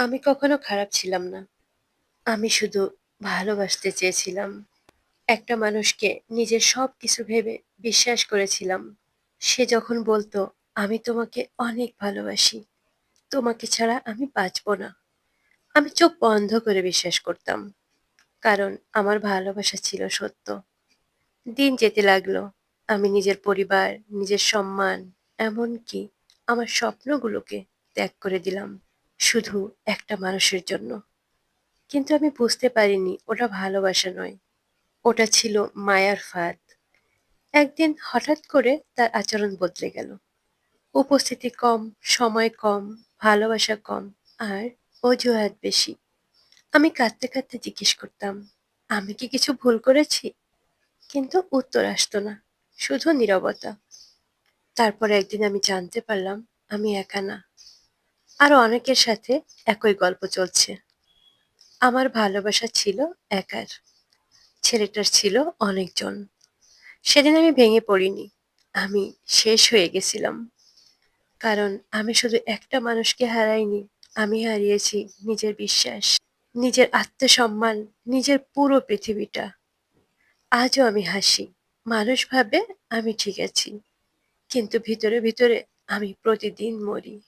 আমি কখনো খারাপ ছিলাম না। আমি শুধু ভালোবাসতে চেয়েছিলাম। একটা মানুষকে নিজের সবকিছু ভেবে বিশ্বাস করেছিলাম। সে যখন বলতো, "আমি তোমাকে অনেক ভালোবাসি। তোমাকে ছাড়া আমি বাঁচব না।" আমি চোখ বন্ধ করে বিশ্বাস করতাম। কারণ আমার ভালোবাসা ছিল সত্য। দিন যেতে লাগলো। আমি নিজের পরিবার, নিজের সম্মান, এমনকি আমার স্বপ্নগুলোকে ত্যাগ করে দিলাম। শুধু একটা মানুষের জন্য। কিন্তু আমি বুঝতে পারিনি ওটা ভালোবাসা নয়। ওটা ছিল মায়ার ফাঁদ। একদিন হঠাৎ করে তার আচরণ বদলে গেল। উপস্থিতি কম, সময় কম, ভালোবাসা কম, আর অজুহাত বেশি। আমি কাঁদতে কাঁদতে জিজ্ঞেস করতাম, আমি কি কিছু ভুল করেছি? কিন্তু উত্তর আসতো না, শুধু নীরবতা। তারপর একদিন আমি জানতে পারলাম আমি একা না, আরো অনেকের সাথে একই গল্প চলছে। আমার ভালোবাসা ছিল একার, ছেলেটার ছিল অনেকজন। সেদিন আমি ভেঙে পড়িনি, আমি শেষ হয়ে গেছিলাম। কারণ আমি শুধু একটা মানুষকে হারাইনি, আমি হারিয়েছি নিজের বিশ্বাস, নিজের আত্মসম্মান, নিজের পুরো পৃথিবীটা। আজও আমি হাসি, মানুষ ভাবে আমি ঠিক আছি, কিন্তু ভিতরে ভিতরে আমি প্রতিদিন মরি।